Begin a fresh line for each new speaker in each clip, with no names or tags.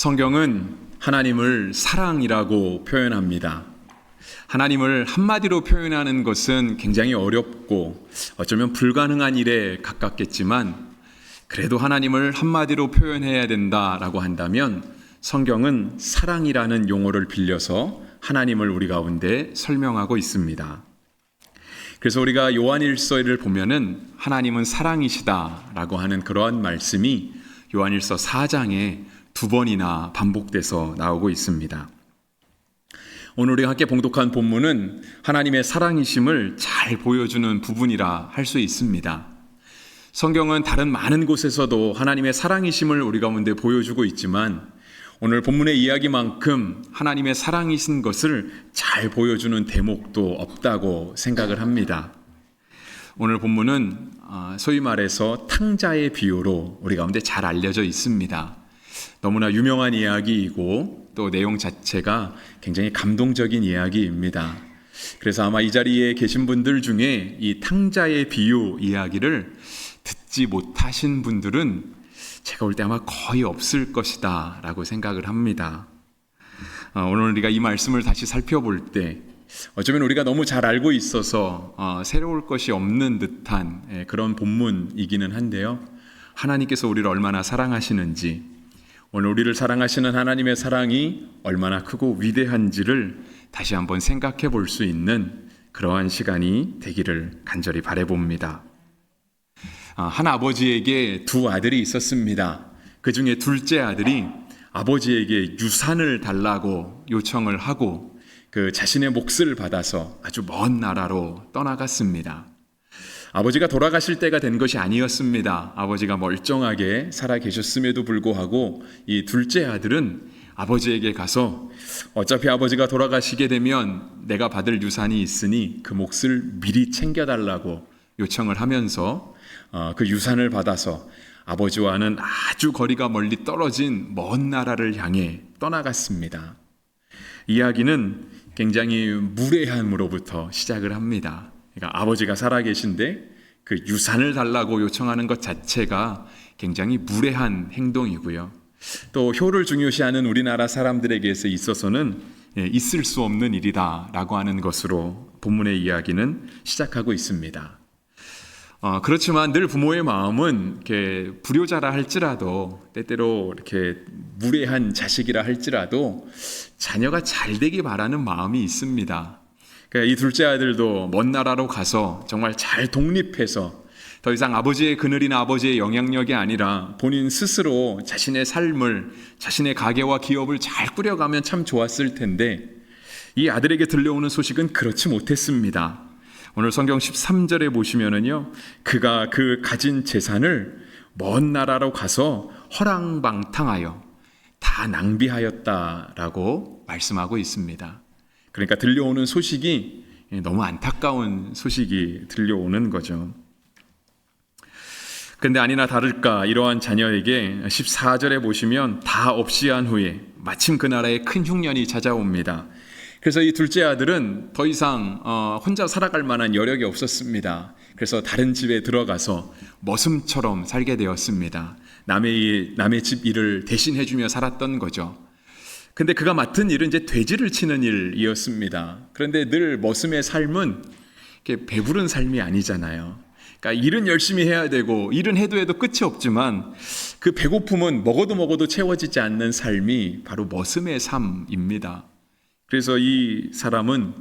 성경은 하나님을 사랑이라고 표현합니다. 하나님을 한마디로 표현하는 것은 굉장히 어렵고 어쩌면 불가능한 일에 가깝겠지만 그래도 하나님을 한마디로 표현해야 된다라고 한다면 성경은 사랑이라는 용어를 빌려서 하나님을 우리 가운데 설명하고 있습니다. 그래서 우리가 요한일서를 보면은 하나님은 사랑이시다라고 하는 그러한 말씀이 요한일서 4장에 2번이나 반복돼서 나오고 있습니다. 오늘 우리가 함께 봉독한 본문은 하나님의 사랑이심을 잘 보여주는 부분이라 할 수 있습니다. 성경은 다른 많은 곳에서도 하나님의 사랑이심을 우리 가운데 보여주고 있지만 오늘 본문의 이야기만큼 하나님의 사랑이신 것을 잘 보여주는 대목도 없다고 생각을 합니다. 오늘 본문은 소위 말해서 탕자의 비유로 우리 가운데 잘 알려져 있습니다. 너무나 유명한 이야기이고 또 내용 자체가 굉장히 감동적인 이야기입니다. 그래서 아마 이 자리에 계신 분들 중에 이 탕자의 비유 이야기를 듣지 못하신 분들은 제가 볼 때 아마 거의 없을 것이다 라고 생각을 합니다. 오늘 우리가 이 말씀을 다시 살펴볼 때 어쩌면 우리가 너무 잘 알고 있어서 새로울 것이 없는 듯한 그런 본문이기는 한데요. 하나님께서 우리를 얼마나 사랑하시는지, 오늘 우리를 사랑하시는 하나님의 사랑이 얼마나 크고 위대한지를 다시 한번 생각해 볼 수 있는 그러한 시간이 되기를 간절히 바라봅니다. 한 아버지에게 두 아들이 있었습니다. 그 중에 둘째 아들이 아버지에게 유산을 달라고 요청을 하고 그 자신의 몫을 받아서 아주 먼 나라로 떠나갔습니다. 아버지가 돌아가실 때가 된 것이 아니었습니다. 아버지가 멀쩡하게 살아 계셨음에도 불구하고 이 둘째 아들은 아버지에게 가서 어차피 아버지가 돌아가시게 되면 내가 받을 유산이 있으니 그 몫을 미리 챙겨달라고 요청을 하면서 그 유산을 받아서 아버지와는 아주 거리가 멀리 떨어진 먼 나라를 향해 떠나갔습니다. 이야기는 굉장히 무례함으로부터 시작을 합니다. 그러니까 아버지가 살아계신데 그 유산을 달라고 요청하는 것 자체가 굉장히 무례한 행동이고요. 또 효를 중요시하는 우리나라 사람들에게 있어서는 있을 수 없는 일이다라고 하는 것으로 본문의 이야기는 시작하고 있습니다. 그렇지만 늘 부모의 마음은 이렇게 불효자라 할지라도 때때로 이렇게 무례한 자식이라 할지라도 자녀가 잘 되기 바라는 마음이 있습니다. 이 둘째 아들도 먼 나라로 가서 정말 잘 독립해서 더 이상 아버지의 그늘이나 아버지의 영향력이 아니라 본인 스스로 자신의 삶을, 자신의 가게와 기업을 잘 꾸려가면 참 좋았을 텐데 이 아들에게 들려오는 소식은 그렇지 못했습니다. 오늘 성경 13절에 보시면은요, 그가 그 가진 재산을 먼 나라로 가서 허랑방탕하여 다 낭비하였다라고 말씀하고 있습니다. 그러니까 들려오는 소식이 너무 안타까운 소식이 들려오는 거죠. 그런데 아니나 다를까 이러한 자녀에게 14절에 보시면 다 없이 한 후에 마침 그 나라에 큰 흉년이 찾아옵니다. 그래서 이 둘째 아들은 더 이상 혼자 살아갈 만한 여력이 없었습니다. 그래서 다른 집에 들어가서 머슴처럼 살게 되었습니다. 남의 집 일을 대신 해주며 살았던 거죠. 근데 그가 맡은 일은 이제 돼지를 치는 일이었습니다. 그런데 늘 머슴의 삶은 이렇게 배부른 삶이 아니잖아요. 그러니까 일은 열심히 해야 되고 일은 해도 끝이 없지만 그 배고픔은 먹어도 채워지지 않는 삶이 바로 머슴의 삶입니다. 그래서 이 사람은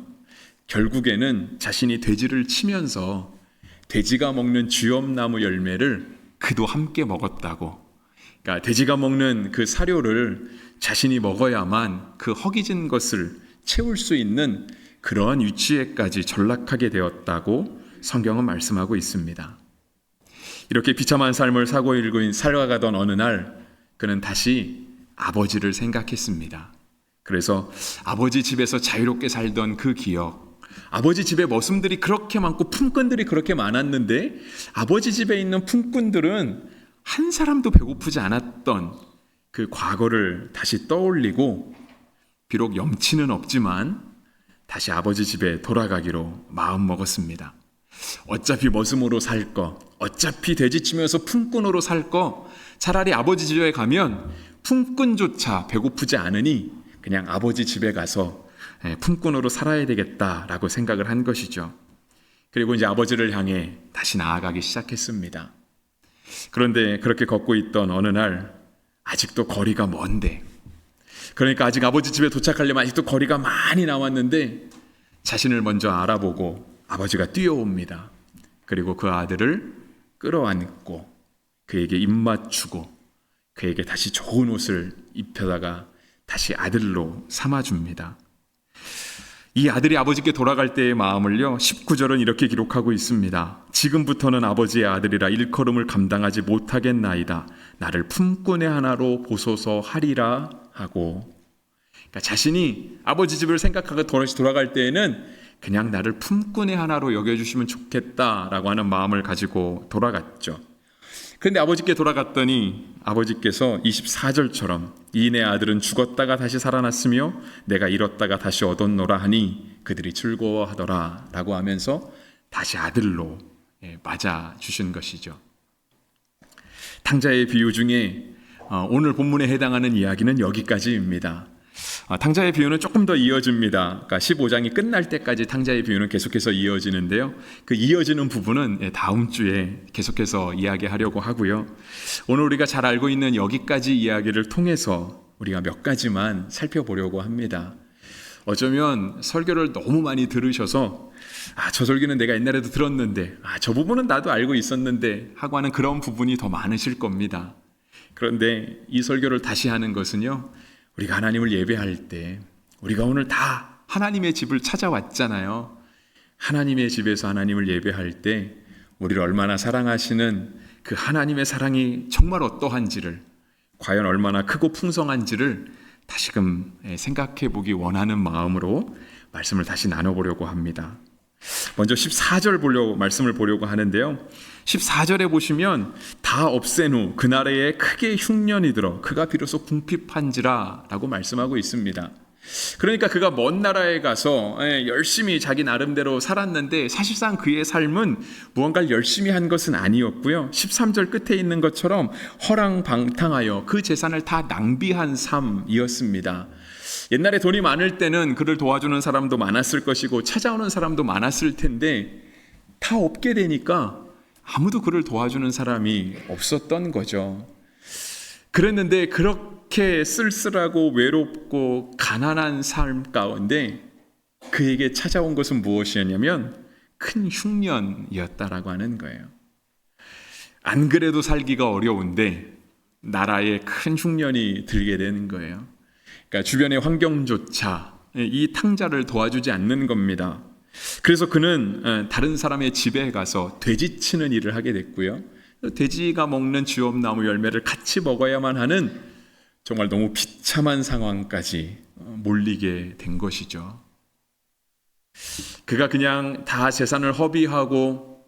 결국에는 자신이 돼지를 치면서 돼지가 먹는 쥐엄나무 열매를 그도 함께 먹었다고. 그러니까 돼지가 먹는 그 사료를 자신이 먹어야만 그 허기진 것을 채울 수 있는 그러한 위치에까지 전락하게 되었다고 성경은 말씀하고 있습니다. 이렇게 비참한 삶을 살아가던 어느 날 그는 다시 아버지를 생각했습니다. 그래서 아버지 집에서 자유롭게 살던 그 기억, 아버지 집에 머슴들이 그렇게 많고 품꾼들이 그렇게 많았는데 아버지 집에 있는 품꾼들은 한 사람도 배고프지 않았던 그 과거를 다시 떠올리고 비록 염치는 없지만 다시 아버지 집에 돌아가기로 마음먹었습니다. 어차피 머슴으로 살 거, 어차피 돼지치면서 품꾼으로 살 거, 차라리 아버지 집에 가면 품꾼조차 배고프지 않으니 그냥 아버지 집에 가서 품꾼으로 살아야 되겠다라고 생각을 한 것이죠. 그리고 이제 아버지를 향해 다시 나아가기 시작했습니다. 그런데 그렇게 걷고 있던 어느 날 아직도 거리가 먼데, 그러니까 아직 아버지 집에 도착하려면 아직도 거리가 많이 남았는데 자신을 먼저 알아보고 아버지가 뛰어옵니다. 그리고 그 아들을 끌어안고 그에게 입맞추고 그에게 다시 좋은 옷을 입혀다가 다시 아들로 삼아줍니다. 이 아들이 아버지께 돌아갈 때의 마음을요, 19절은 이렇게 기록하고 있습니다. 지금부터는 아버지의 아들이라 일컬음을 감당하지 못하겠나이다. 나를 품꾼의 하나로 보소서 하리라 하고, 그러니까 자신이 아버지 집을 생각하고 다시 돌아갈 때에는 그냥 나를 품꾼의 하나로 여겨주시면 좋겠다라고 하는 마음을 가지고 돌아갔죠. 그런데 아버지께 돌아갔더니 아버지께서 24절처럼 이 내 아들은 죽었다가 다시 살아났으며 내가 잃었다가 다시 얻었노라 하니 그들이 즐거워하더라 라고 하면서 다시 아들로 맞아주신 것이죠. 탕자의 비유 중에 오늘 본문에 해당하는 이야기는 여기까지입니다. 탕자의 비유는 조금 더 이어집니다. 그러니까 15장이 끝날 때까지 탕자의 비유는 계속해서 이어지는데요. 그 이어지는 부분은 다음 주에 계속해서 이야기하려고 하고요. 오늘 우리가 잘 알고 있는 여기까지 이야기를 통해서 우리가 몇 가지만 살펴보려고 합니다. 어쩌면 설교를 너무 많이 들으셔서 저 설교는 내가 옛날에도 들었는데 저 부분은 나도 알고 있었는데 하고 하는 그런 부분이 더 많으실 겁니다. 그런데 이 설교를 다시 하는 것은요, 우리가 하나님을 예배할 때 우리가 오늘 다 하나님의 집을 찾아왔잖아요. 하나님의 집에서 하나님을 예배할 때 우리를 얼마나 사랑하시는 그 하나님의 사랑이 정말 어떠한지를, 과연 얼마나 크고 풍성한지를 다시금 생각해 보기 원하는 마음으로 말씀을 다시 나눠보려고 합니다. 먼저 14절 말씀을 보려고 하는데요. 14절에 보시면 다 없앤 후 그 나라에 크게 흉년이 들어 그가 비로소 궁핍한지라 라고 말씀하고 있습니다. 그러니까 그가 먼 나라에 가서 열심히 자기 나름대로 살았는데 사실상 그의 삶은 무언가를 열심히 한 것은 아니었고요. 13절 끝에 있는 것처럼 허랑방탕하여 그 재산을 다 낭비한 삶이었습니다. 옛날에 돈이 많을 때는 그를 도와주는 사람도 많았을 것이고 찾아오는 사람도 많았을 텐데 다 없게 되니까 아무도 그를 도와주는 사람이 없었던 거죠. 그랬는데 그렇게 쓸쓸하고 외롭고 가난한 삶 가운데 그에게 찾아온 것은 무엇이었냐면 큰 흉년이었다라고 하는 거예요. 안 그래도 살기가 어려운데 나라에 큰 흉년이 들게 되는 거예요. 그러니까 주변의 환경조차 이 탕자를 도와주지 않는 겁니다. 그래서 그는 다른 사람의 집에 가서 돼지 치는 일을 하게 됐고요. 돼지가 먹는 쥐엄나무 열매를 같이 먹어야만 하는 정말 너무 비참한 상황까지 몰리게 된 것이죠. 그가 그냥 다 재산을 허비하고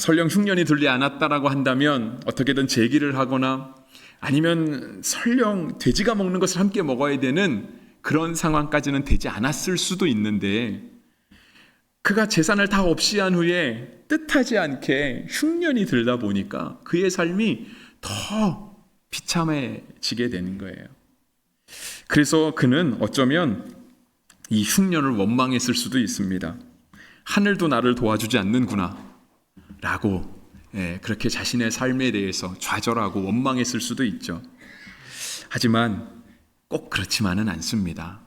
설령 흉년이 들지 않았다라고 한다면 어떻게든 제기를 하거나 아니면 설령 돼지가 먹는 것을 함께 먹어야 되는 그런 상황까지는 되지 않았을 수도 있는데 그가 재산을 다 없이 한 후에 뜻하지 않게 흉년이 들다 보니까 그의 삶이 더 비참해지게 되는 거예요. 그래서 그는 어쩌면 이 흉년을 원망했을 수도 있습니다. 하늘도 나를 도와주지 않는구나 라고 그렇게 자신의 삶에 대해서 좌절하고 원망했을 수도 있죠. 하지만 꼭 그렇지만은 않습니다.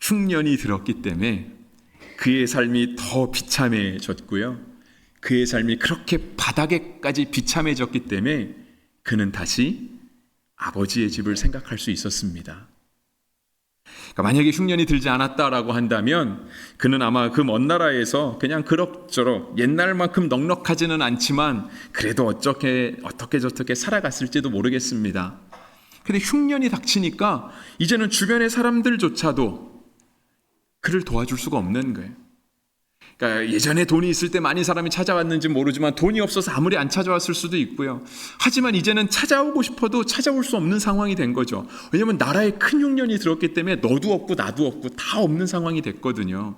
흉년이 들었기 때문에 그의 삶이 더 비참해졌고요. 그의 삶이 그렇게 바닥에까지 비참해졌기 때문에 그는 다시 아버지의 집을 생각할 수 있었습니다. 그러니까 만약에 흉년이 들지 않았다라고 한다면 그는 아마 그 먼 나라에서 그냥 그럭저럭 옛날만큼 넉넉하지는 않지만 그래도 어떻게 저렇게 살아갔을지도 모르겠습니다. 근데 흉년이 닥치니까 이제는 주변의 사람들조차도 그를 도와줄 수가 없는 거예요. 그러니까 예전에 돈이 있을 때 많이 사람이 찾아왔는지 모르지만 돈이 없어서 아무리 안 찾아왔을 수도 있고요. 하지만 이제는 찾아오고 싶어도 찾아올 수 없는 상황이 된 거죠. 왜냐하면 나라에 큰 흉년이 들었기 때문에 너도 없고 나도 없고 다 없는 상황이 됐거든요.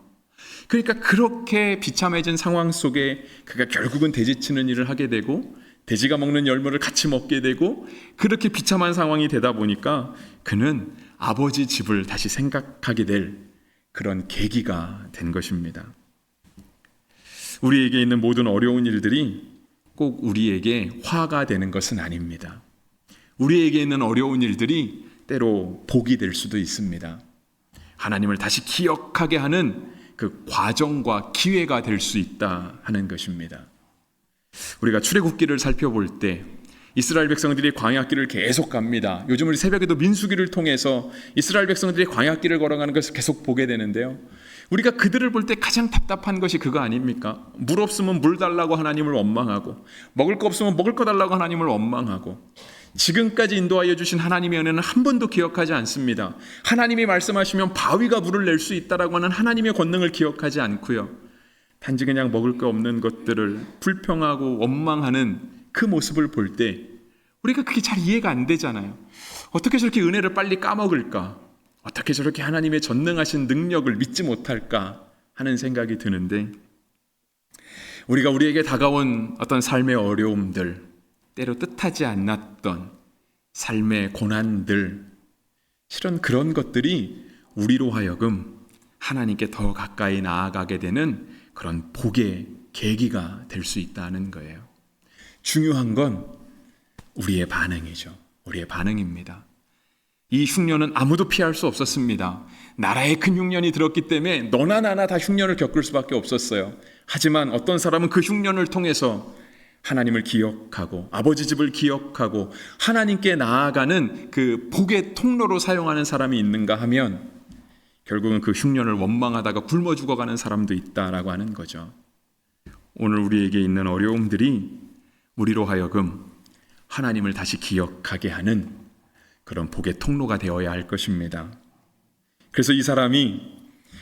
그러니까 그렇게 비참해진 상황 속에 그가 결국은 돼지치는 일을 하게 되고 돼지가 먹는 열매를 같이 먹게 되고 그렇게 비참한 상황이 되다 보니까 그는 아버지 집을 다시 생각하게 될 그런 계기가 된 것입니다. 우리에게 있는 모든 어려운 일들이 꼭 우리에게 화가 되는 것은 아닙니다. 우리에게 있는 어려운 일들이 때로 복이 될 수도 있습니다. 하나님을 다시 기억하게 하는 그 과정과 기회가 될 수 있다 하는 것입니다. 우리가 출애굽기를 살펴볼 때 이스라엘 백성들이 광야길을 계속 갑니다. 요즘 우리 새벽에도 민수기를 통해서 이스라엘 백성들이 광야길을 걸어가는 것을 계속 보게 되는데요. 우리가 그들을 볼 때 가장 답답한 것이 그거 아닙니까? 물 없으면 물 달라고 하나님을 원망하고 먹을 거 없으면 먹을 거 달라고 하나님을 원망하고 지금까지 인도하여 주신 하나님의 은혜는 한 번도 기억하지 않습니다. 하나님이 말씀하시면 바위가 물을 낼 수 있다라고 하는 하나님의 권능을 기억하지 않고요. 단지 그냥 먹을 거 없는 것들을 불평하고 원망하는 그 모습을 볼 때 우리가 그게 잘 이해가 안 되잖아요. 어떻게 저렇게 은혜를 빨리 까먹을까? 어떻게 저렇게 하나님의 전능하신 능력을 믿지 못할까 하는 생각이 드는데, 우리가 우리에게 다가온 어떤 삶의 어려움들, 때로 뜻하지 않았던 삶의 고난들, 실은 그런 것들이 우리로 하여금 하나님께 더 가까이 나아가게 되는 그런 복의 계기가 될 수 있다는 거예요. 중요한 건 우리의 반응이죠. 우리의 반응입니다. 이 흉년은 아무도 피할 수 없었습니다. 나라에 큰 흉년이 들었기 때문에 너나 나나 다 흉년을 겪을 수밖에 없었어요. 하지만 어떤 사람은 그 흉년을 통해서 하나님을 기억하고 아버지 집을 기억하고 하나님께 나아가는 그 복의 통로로 사용하는 사람이 있는가 하면 결국은 그 흉년을 원망하다가 굶어 죽어가는 사람도 있다라고 하는 거죠. 오늘 우리에게 있는 어려움들이 우리로 하여금 하나님을 다시 기억하게 하는 그런 복의 통로가 되어야 할 것입니다. 그래서 이 사람이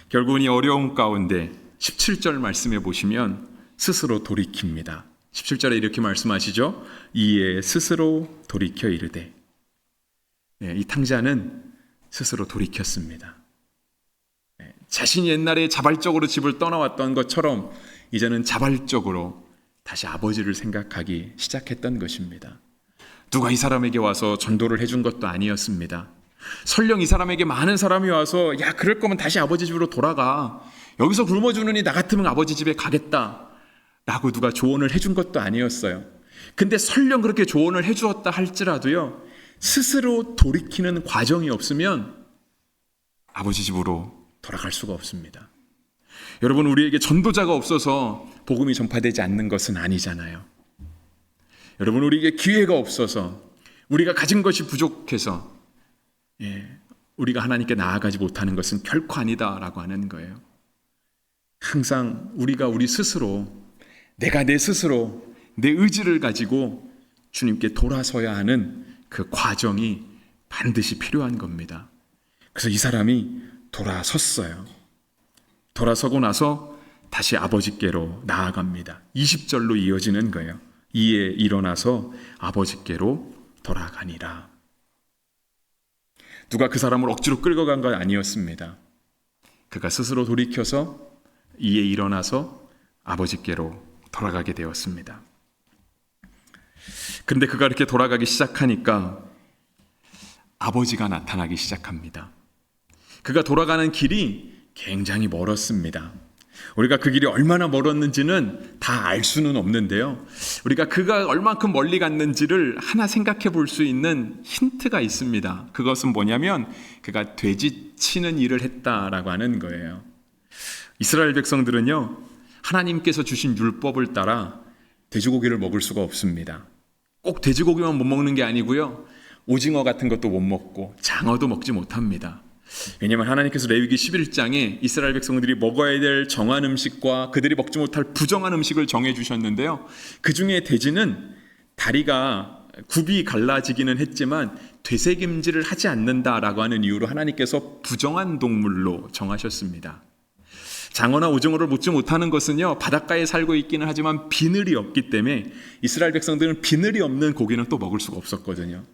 결국은 이 어려움 가운데 17절 말씀해 보시면 스스로 돌이킵니다. 17절에 이렇게 말씀하시죠. 이에 스스로 돌이켜 이르되. 이 탕자는 스스로 돌이켰습니다. 자신이 옛날에 자발적으로 집을 떠나왔던 것처럼 이제는 자발적으로 다시 아버지를 생각하기 시작했던 것입니다. 누가 이 사람에게 와서 전도를 해준 것도 아니었습니다. 설령 이 사람에게 많은 사람이 와서 야 그럴 거면 다시 아버지 집으로 돌아가. 여기서 굶어 죽느니 나 같으면 아버지 집에 가겠다 라고 누가 조언을 해준 것도 아니었어요. 근데 설령 그렇게 조언을 해주었다 할지라도요, 스스로 돌이키는 과정이 없으면 아버지 집으로 돌아갈 수가 없습니다. 여러분, 우리에게 전도자가 없어서 복음이 전파되지 않는 것은 아니잖아요. 여러분, 우리에게 기회가 없어서, 우리가 가진 것이 부족해서 우리가 하나님께 나아가지 못하는 것은 결코 아니다라고 하는 거예요. 항상 우리가 우리 스스로, 내가 내 스스로 내 의지를 가지고 주님께 돌아서야 하는 그 과정이 반드시 필요한 겁니다. 그래서 이 사람이 돌아섰어요. 돌아서고 나서 다시 아버지께로 나아갑니다. 20절로 이어지는 거예요. 이에 일어나서 아버지께로 돌아가니라. 누가 그 사람을 억지로 끌고 간 건 아니었습니다. 그가 스스로 돌이켜서 이에 일어나서 아버지께로 돌아가게 되었습니다. 그런데 그가 이렇게 돌아가기 시작하니까 아버지가 나타나기 시작합니다. 그가 돌아가는 길이 굉장히 멀었습니다. 우리가 그 길이 얼마나 멀었는지는 다 알 수는 없는데요. 우리가 그가 얼만큼 멀리 갔는지를 하나 생각해 볼 수 있는 힌트가 있습니다. 그것은 뭐냐면 그가 돼지 치는 일을 했다라고 하는 거예요. 이스라엘 백성들은요, 하나님께서 주신 율법을 따라 돼지고기를 먹을 수가 없습니다. 꼭 돼지고기만 못 먹는 게 아니고요, 오징어 같은 것도 못 먹고 장어도 먹지 못합니다. 왜냐하면 하나님께서 레위기 11장에 이스라엘 백성들이 먹어야 될 정한 음식과 그들이 먹지 못할 부정한 음식을 정해주셨는데요, 그 중에 돼지는 다리가 굽이 갈라지기는 했지만 되새김질을 하지 않는다라고 하는 이유로 하나님께서 부정한 동물로 정하셨습니다. 장어나 오징어를 먹지 못하는 것은요, 바닷가에 살고 있기는 하지만 비늘이 없기 때문에 이스라엘 백성들은 비늘이 없는 고기는 또 먹을 수가 없었거든요.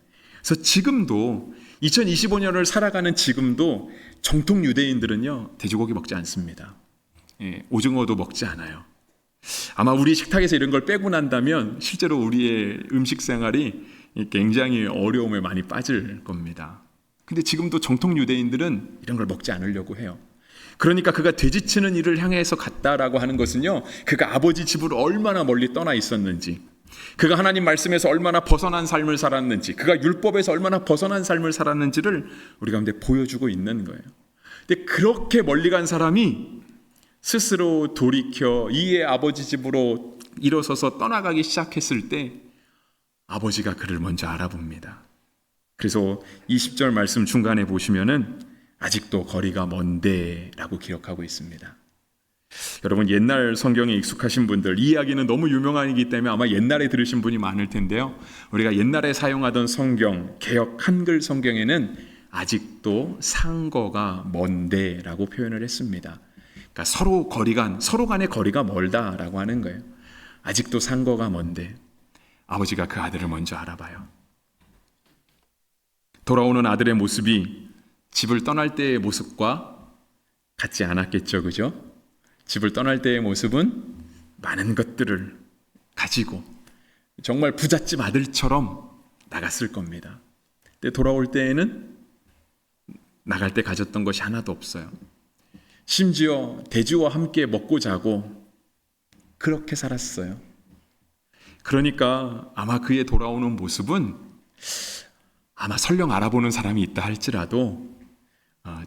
그래서 지금도 2025년을 살아가는 지금도 정통 유대인들은요, 돼지고기 먹지 않습니다. 오징어도 먹지 않아요. 아마 우리 식탁에서 이런 걸 빼고 난다면 실제로 우리의 음식 생활이 굉장히 어려움에 많이 빠질 겁니다. 근데 지금도 정통 유대인들은 이런 걸 먹지 않으려고 해요. 그러니까 그가 되지치는 일을 향해서 갔다라고 하는 것은요, 그가 아버지 집으로 얼마나 멀리 떠나 있었는지, 그가 하나님 말씀에서 얼마나 벗어난 삶을 살았는지, 그가 율법에서 얼마나 벗어난 삶을 살았는지를 우리 가운데 보여주고 있는 거예요. 근데 그렇게 멀리 간 사람이 스스로 돌이켜 이의 아버지 집으로 일어서서 떠나가기 시작했을 때 아버지가 그를 먼저 알아봅니다. 그래서 20절 말씀 중간에 보시면은 아직도 거리가 먼데 라고 기록하고 있습니다. 여러분, 옛날 성경에 익숙하신 분들, 이 이야기는 너무 유명하기 때문에 아마 옛날에 들으신 분이 많을 텐데요, 우리가 옛날에 사용하던 성경, 개역 한글 성경에는 아직도 상거가 먼데 라고 표현을 했습니다. 그러니까 서로 간의 거리가 멀다라고 하는 거예요. 아직도 상거가 먼데 아버지가 그 아들을 먼저 알아봐요. 돌아오는 아들의 모습이 집을 떠날 때의 모습과 같지 않았겠죠, 그죠? 집을 떠날 때의 모습은 많은 것들을 가지고 정말 부잣집 아들처럼 나갔을 겁니다. 근데 돌아올 때에는 나갈 때 가졌던 것이 하나도 없어요. 심지어 돼지와 함께 먹고 자고 그렇게 살았어요. 그러니까 아마 그의 돌아오는 모습은 아마 설령 알아보는 사람이 있다 할지라도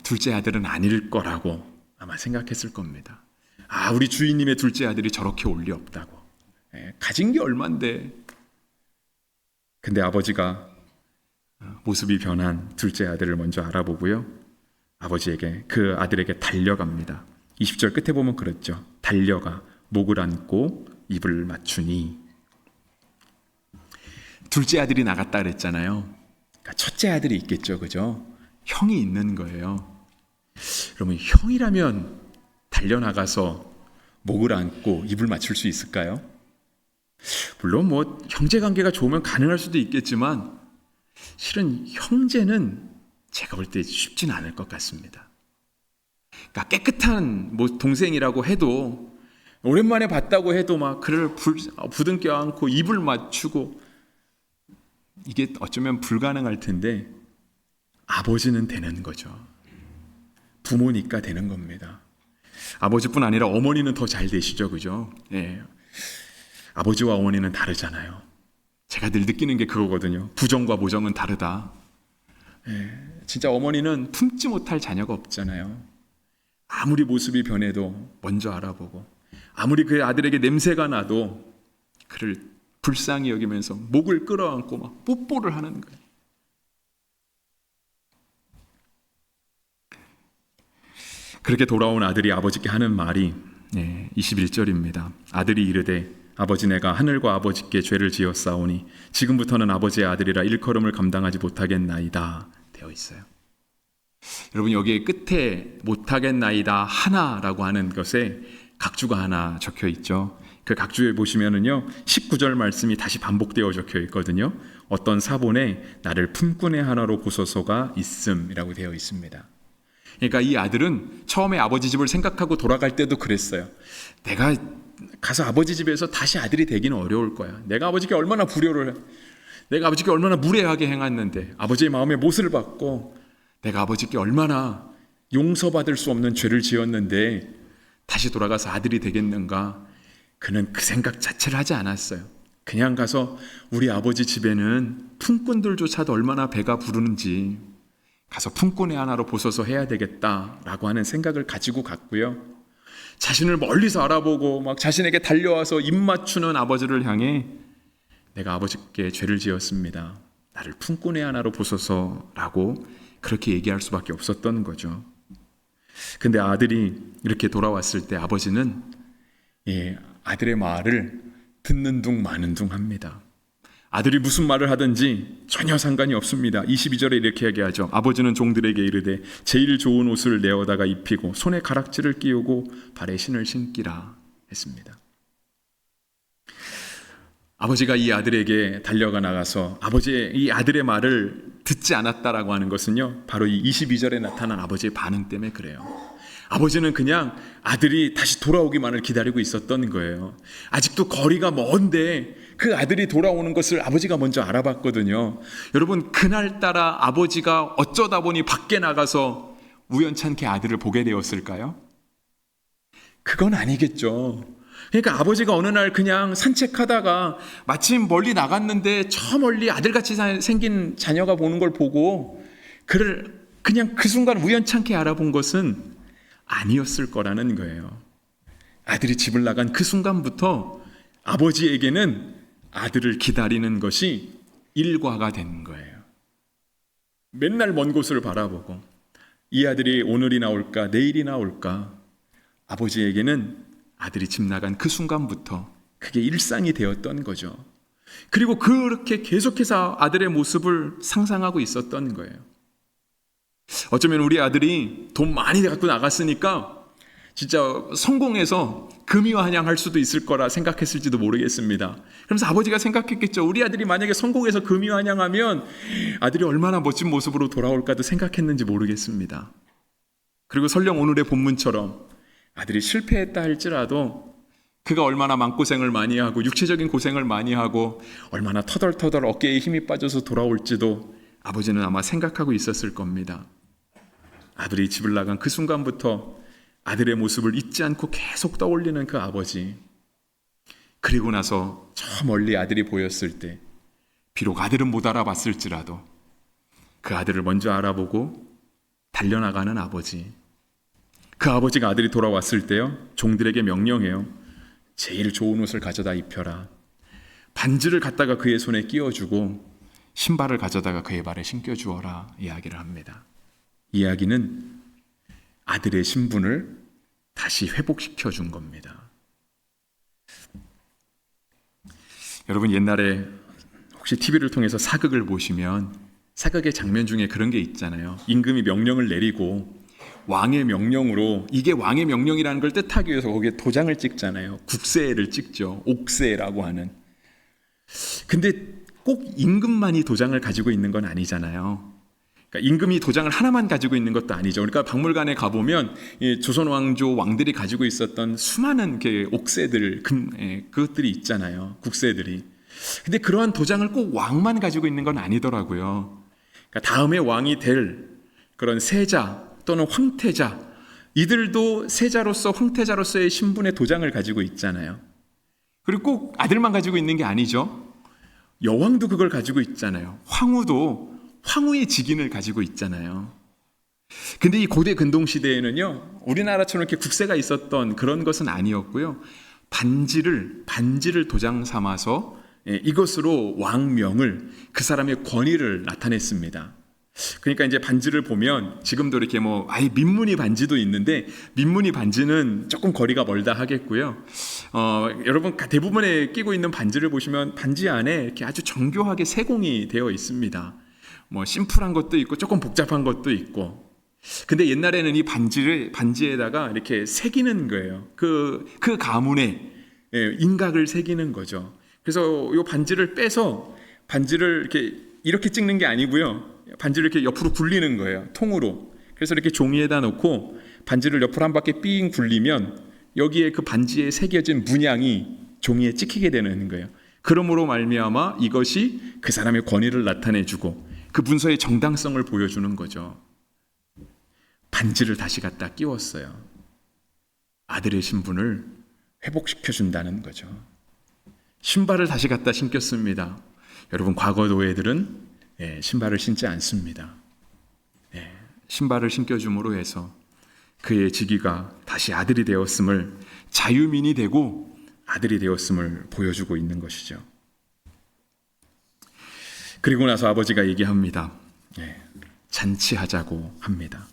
둘째 아들은 아닐 거라고 아마 생각했을 겁니다. 우리 주인님의 둘째 아들이 저렇게 올 리 없다고. 가진 게 얼만데. 근데 아버지가 모습이 변한 둘째 아들을 먼저 알아보고요, 그 아들에게 달려갑니다. 20절 끝에 보면 그렇죠. 달려가 목을 안고 입을 맞추니. 둘째 아들이 나갔다 그랬잖아요. 그러니까 첫째 아들이 있겠죠, 그죠? 형이 있는 거예요. 그러면 형이라면 달려나가서 목을 안고 입을 맞출 수 있을까요? 물론 형제관계가 좋으면 가능할 수도 있겠지만 실은 형제는 제가 볼 때 쉽진 않을 것 같습니다. 그러니까 깨끗한 동생이라고 해도, 오랜만에 봤다고 해도 막 그를 부둥켜 안고 입을 맞추고, 이게 어쩌면 불가능할 텐데 아버지는 되는 거죠. 부모니까 되는 겁니다. 아버지뿐 아니라 어머니는 더 잘 되시죠, 그죠? 아버지와 어머니는 다르잖아요. 제가 늘 느끼는 게 그거거든요. 부정과 모정은 다르다. 진짜 어머니는 품지 못할 자녀가 없잖아요. 아무리 모습이 변해도 먼저 알아보고, 아무리 그 아들에게 냄새가 나도 그를 불쌍히 여기면서 목을 끌어안고 막 뽀뽀를 하는 거예요. 그렇게 돌아온 아들이 아버지께 하는 말이 21절입니다. 아들이 이르되 아버지, 내가 하늘과 아버지께 죄를 지었사오니 지금부터는 아버지의 아들이라 일컬음을 감당하지 못하겠나이다 되어 있어요. 여러분, 여기에 끝에 못하겠나이다 하나라고 하는 것에 각주가 하나 적혀 있죠. 그 각주에 보시면은요, 19절 말씀이 다시 반복되어 적혀 있거든요. 어떤 사본에 나를 품꾼의 하나로 보소서가 있음이라고 되어 있습니다. 그러니까 이 아들은 처음에 아버지 집을 생각하고 돌아갈 때도 그랬어요. 내가 가서 아버지 집에서 다시 아들이 되기는 어려울 거야. 내가 아버지께 얼마나 불효를 해. 내가 아버지께 얼마나 무례하게 행했는데, 아버지의 마음에 못을 받고 내가 아버지께 얼마나 용서받을 수 없는 죄를 지었는데 다시 돌아가서 아들이 되겠는가. 그는 그 생각 자체를 하지 않았어요. 그냥 가서 우리 아버지 집에는 품꾼들조차도 얼마나 배가 부르는지 가서 품꾼의 하나로 보소서 해야 되겠다라고 하는 생각을 가지고 갔고요. 자신을 멀리서 알아보고 막 자신에게 달려와서 입 맞추는 아버지를 향해 내가 아버지께 죄를 지었습니다. 나를 품꾼의 하나로 보소서라고 그렇게 얘기할 수밖에 없었던 거죠. 근데 아들이 이렇게 돌아왔을 때 아버지는 아들의 말을 듣는 둥 마는 둥 합니다. 아들이 무슨 말을 하든지 전혀 상관이 없습니다. 22절에 이렇게 얘기하죠. 아버지는 종들에게 이르되 제일 좋은 옷을 내어다가 입히고 손에 가락지를 끼우고 발에 신을 신기라 했습니다. 아버지가 이 아들에게 달려가 나가서 아버지의 이 아들의 말을 듣지 않았다라고 하는 것은요, 바로 이 22절에 나타난 아버지의 반응 때문에 그래요. 아버지는 그냥 아들이 다시 돌아오기만을 기다리고 있었던 거예요. 아직도 거리가 먼데 그 아들이 돌아오는 것을 아버지가 먼저 알아봤거든요. 여러분, 그날따라 아버지가 어쩌다 보니 밖에 나가서 우연찮게 아들을 보게 되었을까요? 그건 아니겠죠. 그러니까 아버지가 어느 날 그냥 산책하다가 마침 멀리 나갔는데 저 멀리 아들같이 생긴 자녀가 보는 걸 보고 그를 그냥 그 순간 우연찮게 알아본 것은 아니었을 거라는 거예요. 아들이 집을 나간 그 순간부터 아버지에게는 아들을 기다리는 것이 일과가 된 거예요. 맨날 먼 곳을 바라보고 이 아들이 오늘이나 올까 내일이나 올까, 아버지에게는 아들이 집 나간 그 순간부터 그게 일상이 되었던 거죠. 그리고 그렇게 계속해서 아들의 모습을 상상하고 있었던 거예요. 어쩌면 우리 아들이 돈 많이 갖고 나갔으니까 진짜 성공해서 금이환영할 수도 있을 거라 생각했을지도 모르겠습니다. 그러면서 아버지가 생각했겠죠. 우리 아들이 만약에 성공해서 금이환영하면 아들이 얼마나 멋진 모습으로 돌아올까도 생각했는지 모르겠습니다. 그리고 설령 오늘의 본문처럼 아들이 실패했다 할지라도 그가 얼마나 마음고생을 많이 하고 육체적인 고생을 많이 하고 얼마나 터덜터덜 어깨에 힘이 빠져서 돌아올지도 아버지는 아마 생각하고 있었을 겁니다. 아들이 집을 나간 그 순간부터 아들의 모습을 잊지 않고 계속 떠올리는 그 아버지. 그리고 나서 저 멀리 아들이 보였을 때 비록 아들은 못 알아봤을지라도 그 아들을 먼저 알아보고 달려나가는 아버지. 그 아버지가 아들이 돌아왔을 때요, 종들에게 명령해요. 제일 좋은 옷을 가져다 입혀라. 반지를 갖다가 그의 손에 끼워주고 신발을 가져다가 그의 발에 신겨주어라 이야기를 합니다. 이야기는 아들의 신분을 다시 회복시켜 준 겁니다. 여러분, 옛날에 혹시 TV를 통해서 사극을 보시면 사극의 장면 중에 그런 게 있잖아요. 임금이 명령을 내리고 왕의 명령으로, 이게 왕의 명령이라는 걸 뜻하기 위해서 거기에 도장을 찍잖아요. 국세를 찍죠. 옥세라고 하는. 근데 꼭 임금만이 도장을 가지고 있는 건 아니잖아요. 그러니까 임금이 도장을 하나만 가지고 있는 것도 아니죠. 그러니까 박물관에 가보면 조선 왕조 왕들이 가지고 있었던 수많은 옥세들, 그것들이 있잖아요. 국세들이. 근데 그러한 도장을 꼭 왕만 가지고 있는 건 아니더라고요. 그러니까 다음에 왕이 될 그런 세자 또는 황태자, 이들도 세자로서 황태자로서의 신분의 도장을 가지고 있잖아요. 그리고 꼭 아들만 가지고 있는 게 아니죠. 여왕도 그걸 가지고 있잖아요. 황후도 황후의 직인을 가지고 있잖아요. 근데 이 고대 근동 시대에는요, 우리나라처럼 이렇게 국세가 있었던 그런 것은 아니었고요. 반지를 도장 삼아서 이것으로 왕명을, 그 사람의 권위를 나타냈습니다. 그러니까 이제 반지를 보면 지금도 이렇게 아예 민무늬 반지도 있는데, 민무늬 반지는 조금 거리가 멀다 하겠고요. 여러분 대부분에 끼고 있는 반지를 보시면 반지 안에 이렇게 아주 정교하게 세공이 되어 있습니다. 심플한 것도 있고 조금 복잡한 것도 있고. 근데 옛날에는 이 반지에다가 이렇게 새기는 거예요. 그 가문에 인각을 새기는 거죠. 그래서 이 반지를 빼서 반지를 이렇게 찍는 게 아니고요. 반지를 이렇게 옆으로 굴리는 거예요. 통으로. 그래서 이렇게 종이에다 놓고 반지를 옆으로 한 바퀴 삥 굴리면 여기에 그 반지에 새겨진 문양이 종이에 찍히게 되는 거예요. 그러므로 말미암아 이것이 그 사람의 권위를 나타내주고 그 문서의 정당성을 보여주는 거죠. 반지를 다시 갖다 끼웠어요. 아들의 신분을 회복시켜준다는 거죠. 신발을 다시 갖다 신겼습니다. 여러분, 과거 노예들은 신발을 신지 않습니다. 신발을 신겨줌으로 해서 그의 직위가 다시 아들이 되었음을, 자유민이 되고 아들이 되었음을 보여주고 있는 것이죠. 그리고 나서 아버지가 얘기합니다. 잔치하자고 합니다.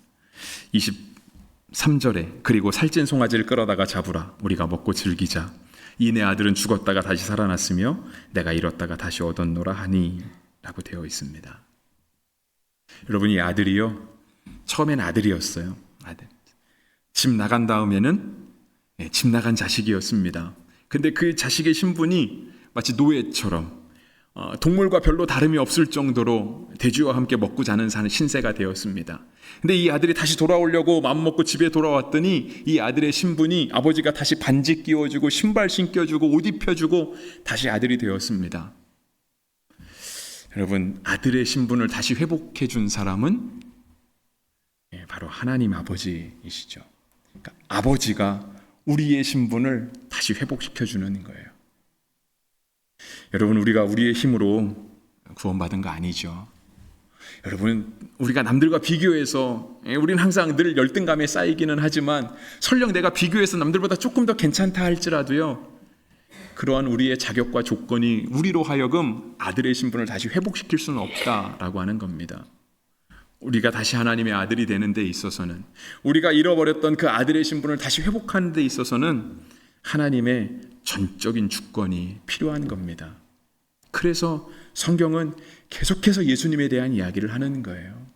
23절에 그리고 살찐 송아지를 끌어다가 잡으라. 우리가 먹고 즐기자. 이 내 아들은 죽었다가 다시 살아났으며 내가 잃었다가 다시 얻었노라 하니 라고 되어 있습니다. 여러분, 이 아들이요, 처음엔 아들이었어요. 아들. 집 나간 다음에는 집 나간 자식이었습니다. 근데 그 자식의 신분이 마치 노예처럼 동물과 별로 다름이 없을 정도로 돼지와 함께 먹고 자는 신세가 되었습니다. 근데 이 아들이 다시 돌아오려고 마음먹고 집에 돌아왔더니 이 아들의 신분이 아버지가 다시 반지 끼워주고 신발 신겨주고 옷 입혀주고 다시 아들이 되었습니다. 여러분, 아들의 신분을 다시 회복해 준 사람은 바로 하나님 아버지이시죠. 그러니까 아버지가 우리의 신분을 다시 회복시켜 주는 거예요. 여러분, 우리가 우리의 힘으로 구원받은 거 아니죠. 여러분, 우리가 남들과 비교해서 우리는 항상 늘 열등감에 쌓이기는 하지만 설령 내가 비교해서 남들보다 조금 더 괜찮다 할지라도요, 그러한 우리의 자격과 조건이 우리로 하여금 아들의 신분을 다시 회복시킬 수는 없다라고 하는 겁니다. 우리가 다시 하나님의 아들이 되는 데 있어서는, 우리가 잃어버렸던 그 아들의 신분을 다시 회복하는 데 있어서는 하나님의 전적인 주권이 필요한 겁니다. 그래서 성경은 계속해서 예수님에 대한 이야기를 하는 거예요.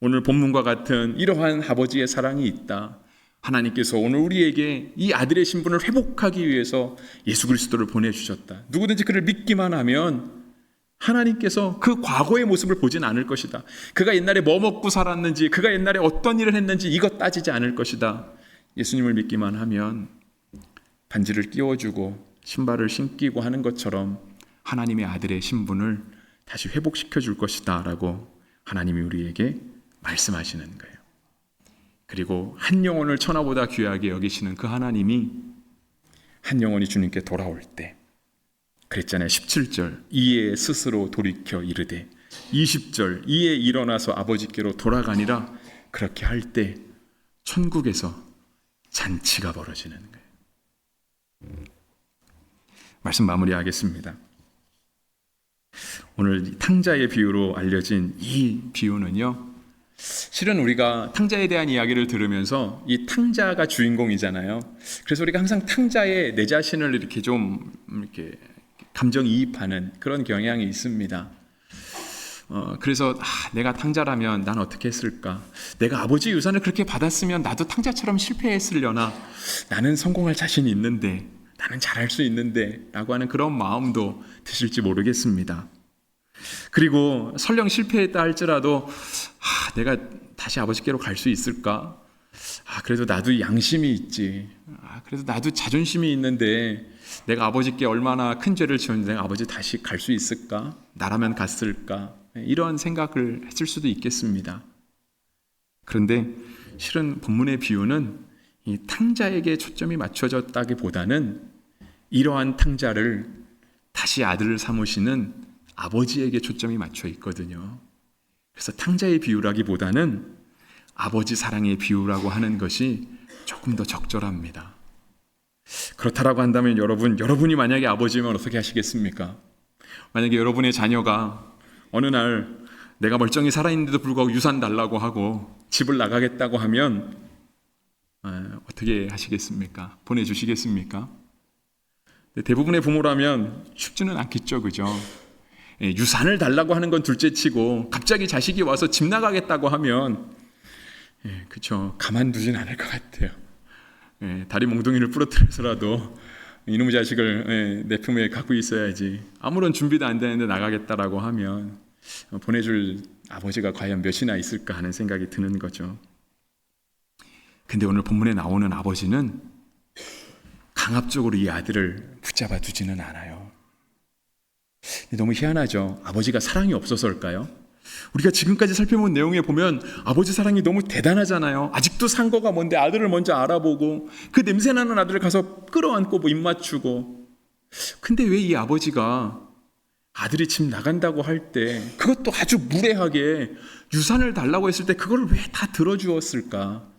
오늘 본문과 같은 이러한 아버지의 사랑이 있다. 하나님께서 오늘 우리에게 이 아들의 신분을 회복하기 위해서 예수 그리스도를 보내주셨다. 누구든지 그를 믿기만 하면 하나님께서 그 과거의 모습을 보진 않을 것이다. 그가 옛날에 뭐 먹고 살았는지, 그가 옛날에 어떤 일을 했는지 이것 따지지 않을 것이다. 예수님을 믿기만 하면 반지를 끼워주고 신발을 신기고 하는 것처럼 하나님의 아들의 신분을 다시 회복시켜 줄 것이다 라고 하나님이 우리에게 말씀하시는 거예요. 그리고 한 영혼을 천하보다 귀하게 여기시는 그 하나님이 한 영혼이 주님께 돌아올 때, 그랬잖아요. 17절, 이에 스스로 돌이켜 이르되, 20절, 이에 일어나서 아버지께로 돌아가니라. 그렇게 할 때 천국에서 잔치가 벌어지는 거예요. 말씀 마무리하겠습니다. 오늘 탕자의 비유로 알려진 이 비유는요, 실은 우리가 탕자에 대한 이야기를 들으면서 이 탕자가 주인공이잖아요. 그래서 우리가 항상 탕자에 내 자신을 이렇게 좀 이렇게 감정이입하는 그런 경향이 있습니다. 그래서 내가 탕자라면 난 어떻게 했을까? 내가 아버지 유산을 그렇게 받았으면 나도 탕자처럼 실패했으려나? 나는 성공할 자신이 있는데, 나는 잘할 수 있는데 라고 하는 그런 마음도 드실지 모르겠습니다. 그리고 설령 실패했다 할지라도 내가 다시 아버지께로 갈 수 있을까? 그래도 나도 양심이 있지. 그래도 나도 자존심이 있는데 내가 아버지께 얼마나 큰 죄를 지었는데 내가 아버지 다시 갈 수 있을까? 나라면 갔을까? 이런 생각을 했을 수도 있겠습니다. 그런데 실은 본문의 비유는 이 탕자에게 초점이 맞춰졌다기보다는 이러한 탕자를 다시 아들을 삼으시는 아버지에게 초점이 맞춰 있거든요. 그래서 탕자의 비유라기보다는 아버지 사랑의 비유라고 하는 것이 조금 더 적절합니다. 그렇다라고 한다면 여러분이 만약에 아버지면 어떻게 하시겠습니까? 만약에 여러분의 자녀가 어느 날 내가 멀쩡히 살아있는데도 불구하고 유산 달라고 하고 집을 나가겠다고 하면 어떻게 하시겠습니까? 보내주시겠습니까? 대부분의 부모라면 쉽지는 않겠죠, 그죠? 유산을 달라고 하는 건 둘째치고 갑자기 자식이 와서 집 나가겠다고 하면 그렇죠, 가만두진 않을 것 같아요. 다리 몽둥이를 부러뜨려서라도 이놈의 자식을 내 품에 갖고 있어야지. 아무런 준비도 안 되는데 나가겠다라고 하면 보내줄 아버지가 과연 몇이나 있을까 하는 생각이 드는 거죠. 근데 오늘 본문에 나오는 아버지는 강압적으로 이 아들을 붙잡아 두지는 않아요. 너무 희한하죠. 아버지가 사랑이 없어서일까요? 우리가 지금까지 살펴본 내용에 보면 아버지 사랑이 너무 대단하잖아요. 아직도 상거가 뭔데 아들을 먼저 알아보고 그 냄새나는 아들을 가서 끌어안고 입 맞추고. 근데 왜 이 아버지가 아들이 집 나간다고 할 때 그것도 아주 무례하게 유산을 달라고 했을 때 그걸 왜 다 들어주었을까?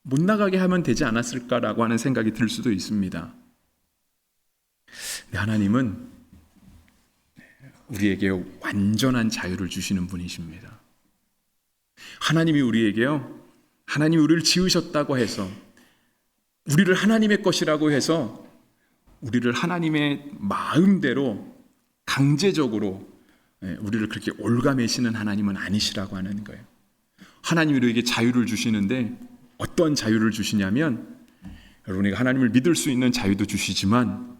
못 나가게 하면 되지 않았을까라고 하는 생각이 들 수도 있습니다. 근데 하나님은 우리에게 완전한 자유를 주시는 분이십니다. 하나님이 우리를 지으셨다고 해서, 우리를 하나님의 것이라고 해서 우리를 하나님의 마음대로 강제적으로 우리를 그렇게 올가매시는 하나님은 아니시라고 하는 거예요. 하나님이 우리에게 자유를 주시는데 어떤 자유를 주시냐면, 여러분이 하나님을 믿을 수 있는 자유도 주시지만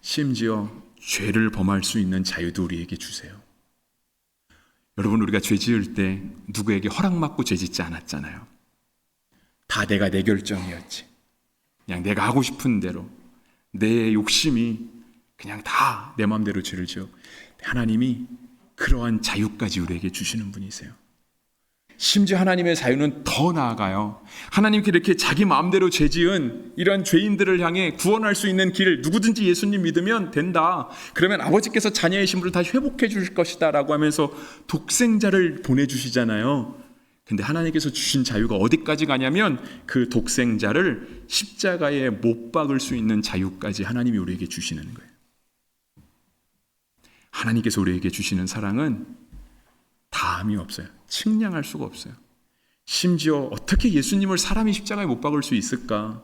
심지어 죄를 범할 수 있는 자유도 우리에게 주세요. 여러분, 우리가 죄 지을 때 누구에게 허락받고 죄 짓지 않았잖아요. 다 내 결정이었지. 그냥 내가 하고 싶은 대로 내 욕심이 그냥 다 내 마음대로 죄를 지어. 하나님이 그러한 자유까지 우리에게 주시는 분이세요. 심지어 하나님의 자유는 더 나아가요. 하나님께 이렇게 자기 마음대로 죄 지은 이런 죄인들을 향해 구원할 수 있는 길, 누구든지 예수님 믿으면 된다. 그러면 아버지께서 자녀의 신분을 다시 회복해 주실 것이다 라고 하면서 독생자를 보내주시잖아요. 근데 하나님께서 주신 자유가 어디까지 가냐면 그 독생자를 십자가에 못 박을 수 있는 자유까지 하나님이 우리에게 주시는 거예요. 하나님께서 우리에게 주시는 사랑은 다함이 없어요. 측량할 수가 없어요. 심지어 어떻게 예수님을 사람이 십자가에 못 박을 수 있을까?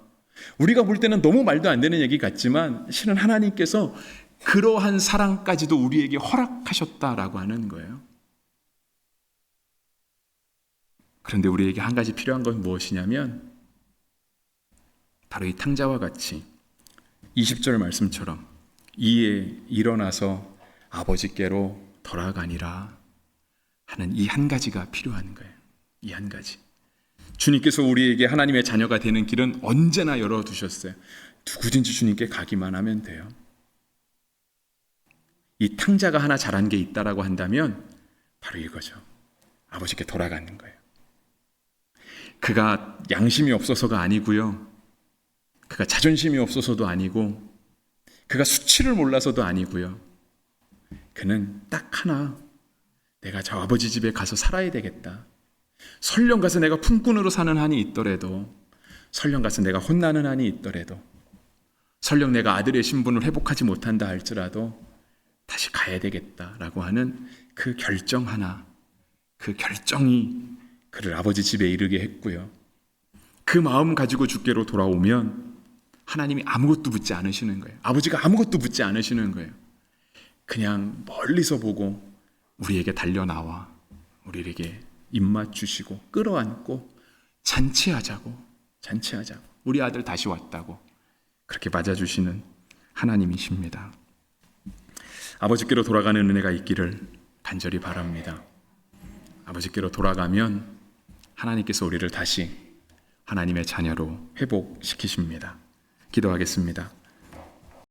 우리가 볼 때는 너무 말도 안 되는 얘기 같지만 실은 하나님께서 그러한 사랑까지도 우리에게 허락하셨다라고 하는 거예요. 그런데 우리에게 한 가지 필요한 건 무엇이냐면 바로 이 탕자와 같이 20절 말씀처럼 이에 일어나서 아버지께로 돌아가니라 하는 이 한 가지가 필요한 거예요. 이 한 가지. 주님께서 우리에게 하나님의 자녀가 되는 길은 언제나 열어두셨어요. 누구든지 주님께 가기만 하면 돼요. 이 탕자가 하나 잘한 게 있다라고 한다면 바로 이거죠. 아버지께 돌아가는 거예요. 그가 양심이 없어서가 아니고요. 그가 자존심이 없어서도 아니고 그가 수치를 몰라서도 아니고요. 그는 딱 하나, 내가 저 아버지 집에 가서 살아야 되겠다. 설령 가서 내가 품꾼으로 사는 한이 있더라도, 설령 가서 내가 혼나는 한이 있더라도, 설령 내가 아들의 신분을 회복하지 못한다 할지라도 다시 가야 되겠다라고 하는 그 결정 하나, 그 결정이 그를 아버지 집에 이르게 했고요. 그 마음 가지고 주께로 돌아오면 하나님이 아무것도 묻지 않으시는 거예요. 아버지가 아무것도 묻지 않으시는 거예요. 그냥 멀리서 보고 우리에게 달려나와 우리에게 입맞추시고 끌어안고 잔치하자고 우리 아들 다시 왔다고 그렇게 맞아주시는 하나님이십니다. 아버지께로 돌아가는 은혜가 있기를 간절히 바랍니다. 아버지께로 돌아가면 하나님께서 우리를 다시 하나님의 자녀로 회복시키십니다. 기도하겠습니다.